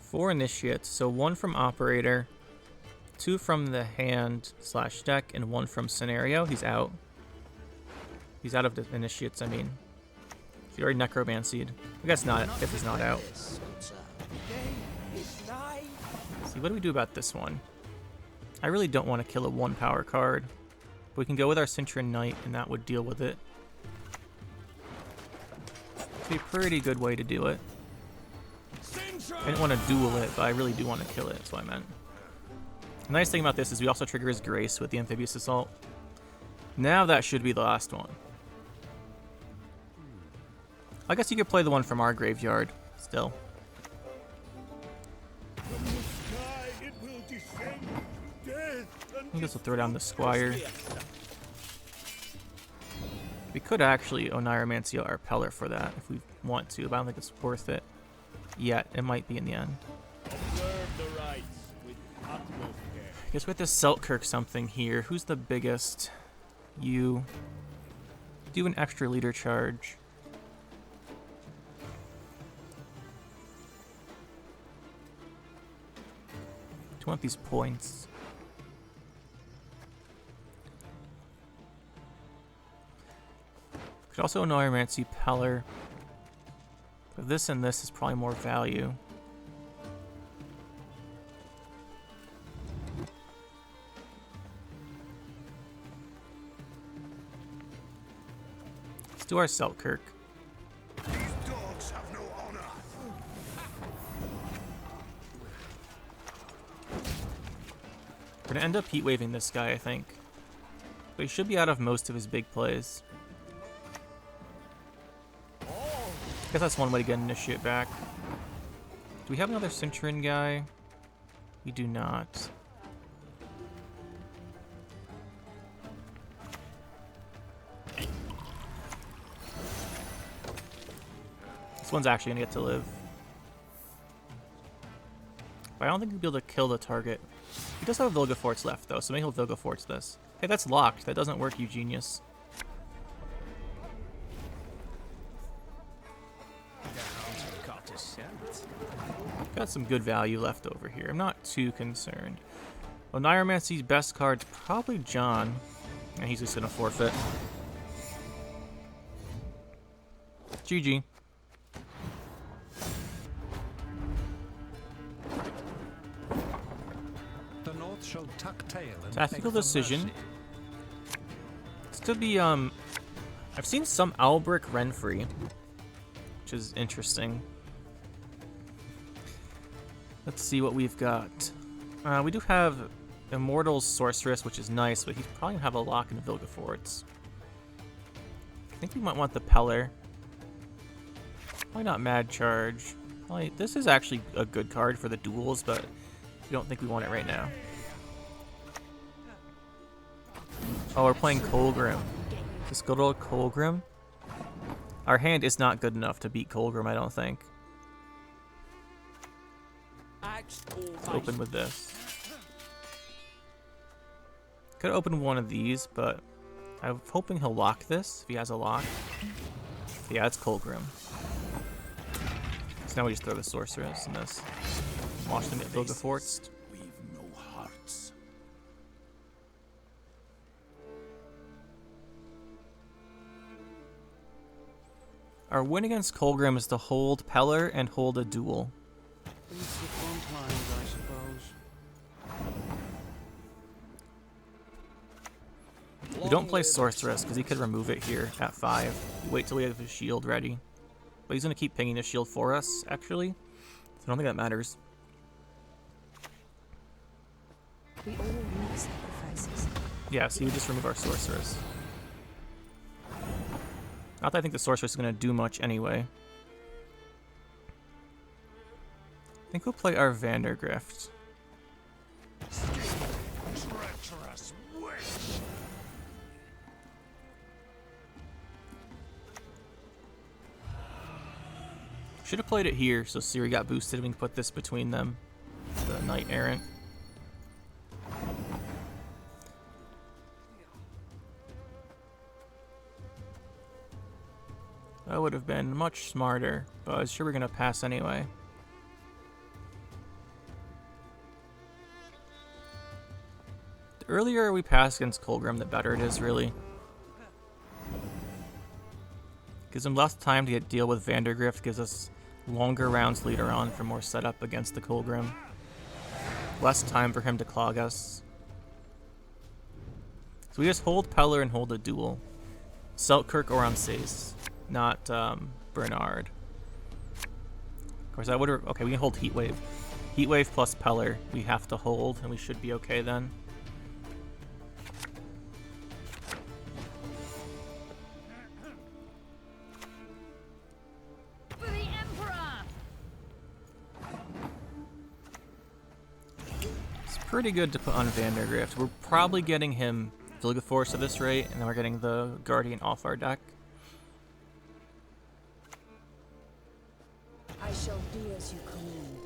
S1: 4 initiates, so 1 from Operator, 2 from the hand / deck, and 1 from Scenario. He's out. He's out of the initiates, I mean. He already necromancied. I guess not, if he's not out. See, what do we do about this one? I really don't want to kill a 1 power card. But we can go with our Cintron Knight, and that would deal with it. It's a pretty good way to do it. I didn't want to duel it, but I really do want to kill it. That's what I meant. The nice thing about this is we also trigger his Grace with the Amphibious Assault. Now that should be the last one. I guess you could play the one from our graveyard still. I guess we'll throw down the Squire. We could actually Oneiromancy our Peller for that if we want to, but I don't think it's worth it yet. It might be in the end. I guess we have to Selkirk something here. Who's the biggest? You. Do an extra leader charge. Do you want these points? Could also Oneiromancy Peller. But this and this is probably more value. Let's do our Selkirk.
S6: These dogs have no honor.
S1: We're gonna end up heat waving this guy, I think. But he should be out of most of his big plays. I guess that's one way to get an initiate back. Do we have another Cintron guy? We do not. This one's actually gonna get to live. But I don't think we'll be able to kill the target. He does have Vilgefortz left though, so maybe he'll Vilgefortz this. Hey, that's locked. That doesn't work, you genius. Got some good value left over here. I'm not too concerned. Oneiromancy's best card's probably John. And he's just gonna forfeit. GG.
S6: The North shall tuck tail and
S1: Tactical
S6: beg for
S1: decision.
S6: mercy.
S1: This could be, I've seen some Albric Renfrey, which is interesting. Let's see what we've got. We do have Immortal's Sorceress, which is nice, but he's probably gonna have a lock in Vilgefortz. I think we might want the Peller. Why not Mad Charge? Probably, this is actually a good card for the duels, but we don't think we want it right now. Oh, we're playing Kolgrim. This good old Kolgrim. Our hand is not good enough to beat Kolgrim, I don't think.
S2: Axe
S1: Let's
S2: or
S1: open with this. Could open one of these, but I'm hoping he'll lock this if he has a lock. Yeah, it's Kolgrim. So now we just throw the sorceress in this. Watch them get Vilgefortz.
S2: We've no hearts.
S1: Our win against Kolgrim is to hold Pellar and hold a duel.
S5: It's the front lines, I suppose.
S1: We don't play sorceress because he could remove it here at 5. We wait till we have his shield ready. But he's going to keep pinging his shield for us, actually. So I don't think that matters.
S3: We all need sacrifices.
S1: Yeah, so you just remove our sorceress. Not that I think the sorceress is going to do much anyway. I think we'll play our Vandergrift.
S6: Treacherous witch!
S1: Should have played it here, so Ciri got boosted. We can put this between them. The Knight Errant. That would have been much smarter, but I was sure we're going to pass anyway. The earlier we pass against Kolgrim, the better it is, really. Gives him less time to deal with Vandergrift, gives us longer rounds later on for more setup against the Kolgrim. Less time for him to clog us. So we just hold Pellar and hold a duel. Selkirk or Ansace, not Bernard. Of course, I would have... Okay, we can hold Heatwave. Heatwave plus Pellar we have to hold, and we should be okay then.
S3: For the Emperor!
S1: It's pretty good to put on Vandergrift. We're probably getting him Vilgefortz at this rate, and then we're getting the Guardian off our deck.
S3: I shall be as you command.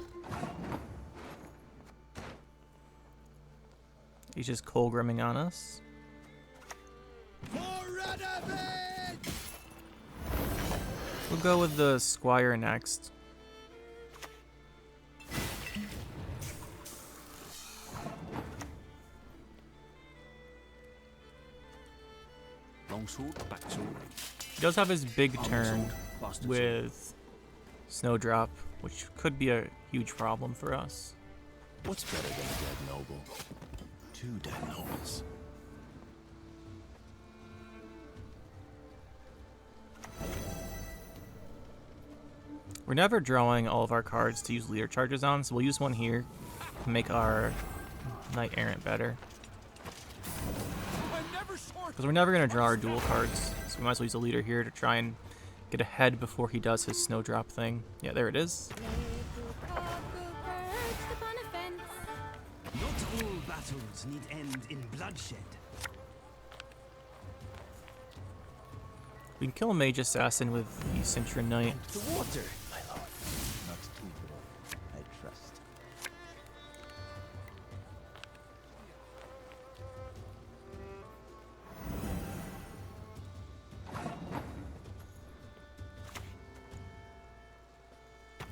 S1: He's just Kolgrimming on us. We'll go with the Squire next.
S2: Longsword, backsword.
S1: He does have his big turn with Snowdrop, which could be a huge problem for us.
S2: What's better than a dead noble? 2 dead nobles.
S1: We're never drawing all of our cards to use leader charges on, so we'll use one here to make our Knight Errant better. Because we're never going to draw our dual cards, so we might as well use a leader here to try and get ahead before he does his Snowdrop thing. Yeah, there it is.
S7: Not all battles need end in bloodshed.
S1: We can kill a Mage Assassin with the Cintron Knight.
S7: The water.
S8: My lord, not evil, I trust.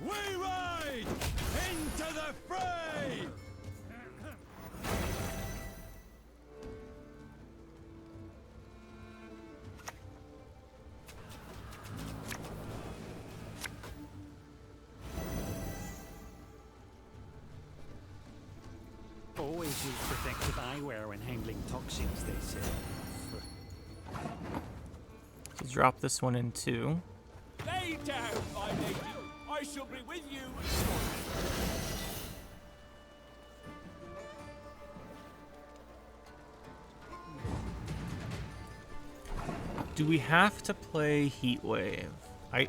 S2: We ride into the fray!
S7: Always use protective eyewear when handling toxins, they say.
S1: So drop this one in 2.
S2: Lay down, my lady. I shall be with you.
S1: Do we have to play Heatwave?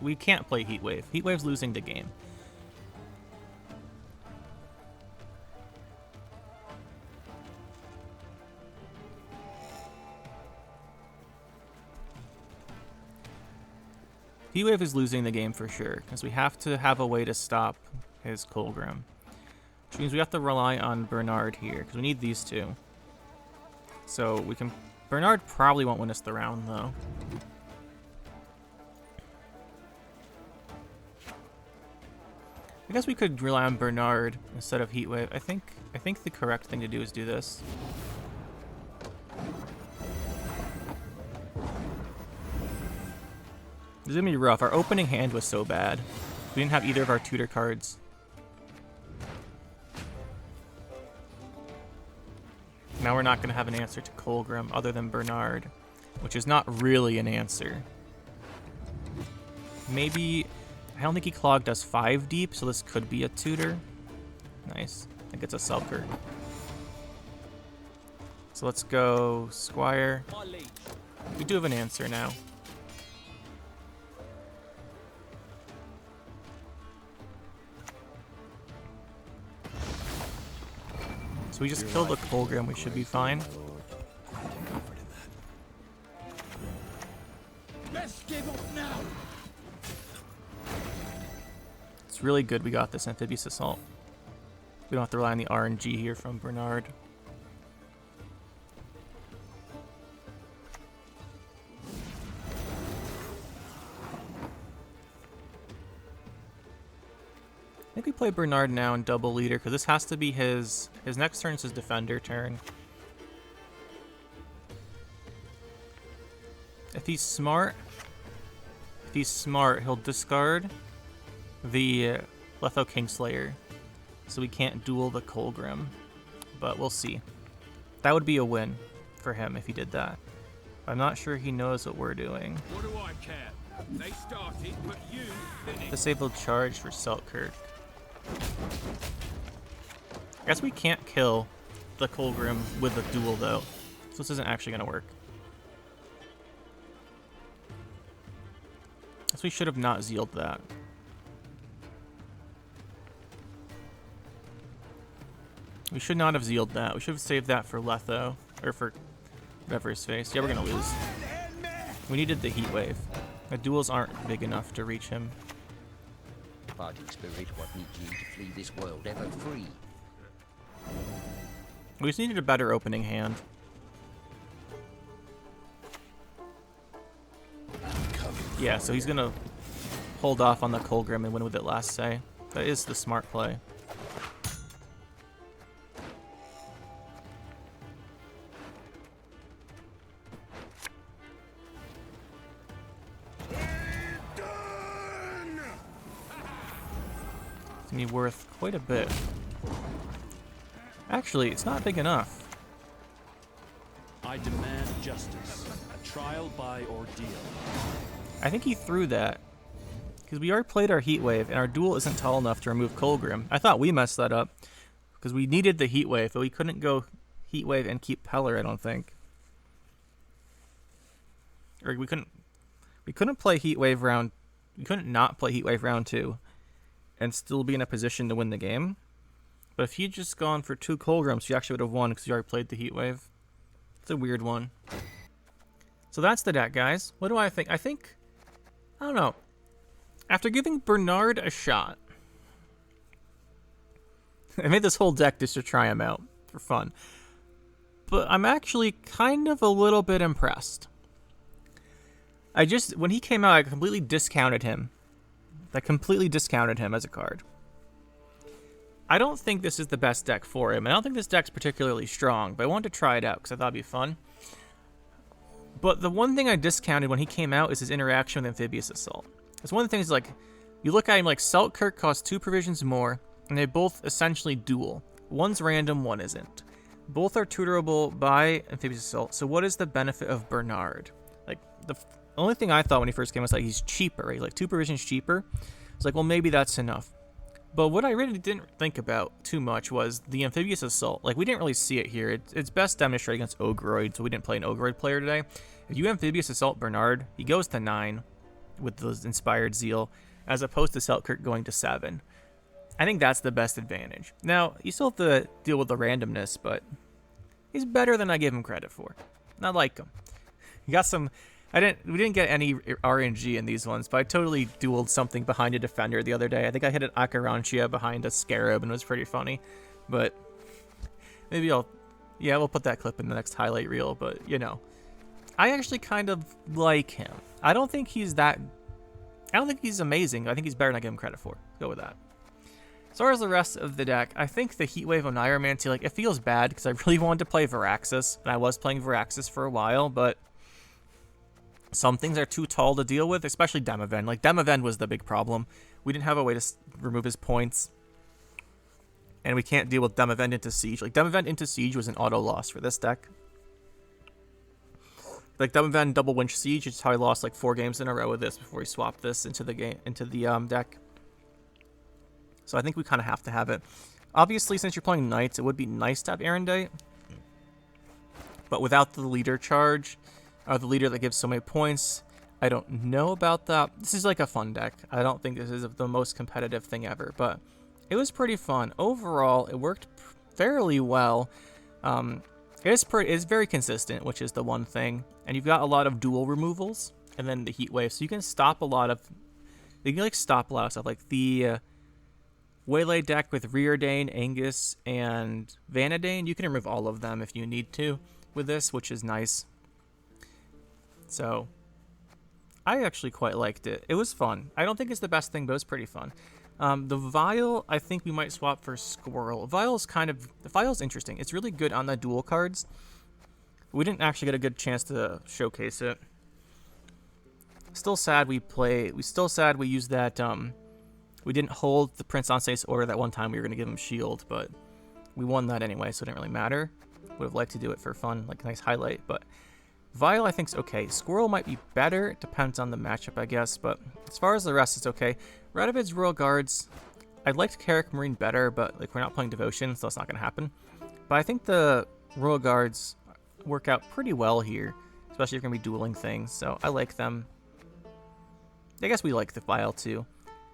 S1: We can't play Heatwave. Heatwave's losing the game. Heatwave is losing the game for sure, because we have to have a way to stop his Kolgrim. Which means we have to rely on Bernard here, because we need these two. So we can... Bernard probably won't win us the round, though. I guess we could rely on Bernard instead of Heatwave. I think the correct thing to do is do this. This is gonna be rough. Our opening hand was so bad. We didn't have either of our tutor cards. Now we're not gonna have an answer to Kolgrim other than Bernard, which is not really an answer. Maybe, I don't think he Clog does 5 deep, so this could be a tutor. Nice. I think it's a Selkirk. So let's go Squire. We do have an answer now. So we just killed the Kolgrim, we should be fine.
S2: Let's give up now.
S1: It's really good we got this Amphibious Assault. We don't have to rely on the RNG here from Bernard. I think we play Bernard now in double leader, because this has to be his next turn is his defender turn. If he's smart, he'll discard the Letho Kingslayer, so we can't duel the Kolgrim. But we'll see. That would be a win for him if he did that. I'm not sure he knows what we're doing.
S2: What do I care? They started, but you finished.
S1: Disabled charge for Selkirk. I guess we can't kill the Kolgrim with a duel though, so this isn't actually gonna work. Guess we should have not Zealed that. We should not have Zealed that. We should have saved that for Letho, or for whatever his face. Yeah, we're gonna lose. We needed the Heat Wave. The duels aren't big enough to reach him.
S4: Fighting spirit, what needs you to flee this world ever free?
S1: We just needed a better opening hand. Yeah, so he's gonna hold off on the Kolgrim and win with it last say. That is the smart play. It's gonna be worth quite a bit. Actually, it's not big enough.
S9: I demand justice. Trial by ordeal.
S1: I think he threw that. Because we already played our Heat Wave, and our duel isn't tall enough to remove Kolgrim. I thought we messed that up. Because we needed the Heat Wave, but we couldn't go Heat Wave and keep Peller, I don't think. Or we couldn't play Heat Wave round... We couldn't not play Heat Wave round 2 and still be in a position to win the game. But if he'd just gone for 2 Kolgrims, you actually would have won because you already played the Heat Wave. It's a weird one. So that's the deck, guys. What do I think? I don't know. After giving Bernard a shot, I made this whole deck just to try him out for fun. But I'm actually kind of a little bit impressed. When he came out, I completely discounted him. I completely discounted him as a card. I don't think this is the best deck for him. I don't think this deck's particularly strong, but I wanted to try it out because I thought it'd be fun. But the one thing I discounted when he came out is his interaction with Amphibious Assault. It's one of the things, like, you look at him like Selkirk costs 2 provisions more, and they both essentially duel. One's random, one isn't. Both are tutorable by Amphibious Assault, so what is the benefit of Bernard? Like, the only thing I thought when he first came was like, he's cheaper, right? Like, 2 provisions cheaper. It's like, well, maybe that's enough. But what I really didn't think about too much was the Amphibious Assault. Like, we didn't really see it here. It's best demonstrated against Ogroid, so we didn't play an Ogroid player today. If you Amphibious Assault Bernard, he goes to 9 with the Inspired Zeal, as opposed to Selkirk going to 7. I think that's the best advantage. Now, you still have to deal with the randomness, but he's better than I give him credit for. And I like him. He got some We didn't get any RNG in these ones, but I totally dueled something behind a defender the other day. I think I hit an Akarantia behind a Scarab, and it was pretty funny. But maybe we'll put that clip in the next highlight reel. But you know, I actually kind of like him. I don't think he's amazing. I think he's better than I give him credit for. Go with that. As far as the rest of the deck, I think the Heatwave of Neuromancy, like, it feels bad because I really wanted to play Viraxis, and I was playing Viraxis for a while, but some things are too tall to deal with, especially Demoven. Like, Demoven was the big problem. We didn't have a way to remove his points, and we can't deal with Demoven into Siege. Like, Demoven into Siege was an auto loss for this deck. Like, Demoven double Winch Siege, which is how I lost like 4 games in a row with this before he swapped this into the deck. So I think we kind of have to have it. Obviously, since you're playing Knights, it would be nice to have Erendite. But without the leader charge, or the leader that gives so many points, I don't know about that. This is like a fun deck. I don't think this is the most competitive thing ever, but it was pretty fun. Overall, it worked fairly well. It's very consistent, which is the one thing. And you've got a lot of dual removals, and then the Heatwave, so you can stop a lot of... You can, like, stop a lot of stuff, like the... Waylay deck with Reardane, Angus, and Vanadane. You can remove all of them if you need to with this, which is nice. So, I actually quite liked it. It was fun. I don't think it's the best thing, but it was pretty fun. The Vial, I think we might swap for Squirrel. The Vial's interesting. It's really good on the dual cards. We didn't actually get a good chance to showcase it. Still sad we used that, we didn't hold the Prince Anse's order that one time we were going to give him shield, but we won that anyway, so it didn't really matter. Would have liked to do it for fun, like a nice highlight, but Vial I think's okay. Squirrel might be better, it depends on the matchup, I guess, but as far as the rest, it's okay. Radovid's Royal Guards, I'd like Carrick Marine better, but like we're not playing Devotion, so that's not going to happen. But I think the Royal Guards work out pretty well here, especially if you're going to be dueling things, so I like them. I guess we like the Vial too.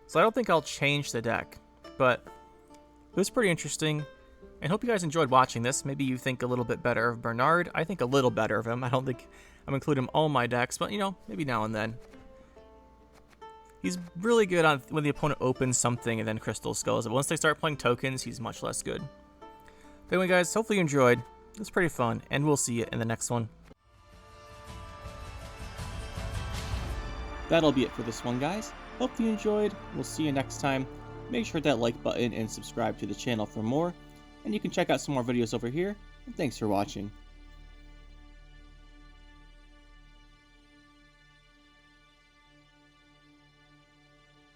S1: So I don't think I'll change the deck, but it was pretty interesting, and hope you guys enjoyed watching this. Maybe you think a little bit better of Bernard. I think a little better of him. I don't think I'm including him all my decks, but, you know, maybe now and then. He's really good on when the opponent opens something and then Crystal Skulls it. Once they start playing tokens, he's much less good. But anyway, guys, hopefully you enjoyed. It was pretty fun, and we'll see you in the next one. That'll be it for this one, guys. Hope you enjoyed. We'll see you next time. Make sure to hit that like button and subscribe to the channel for more. And you can check out some more videos over here. And thanks for watching.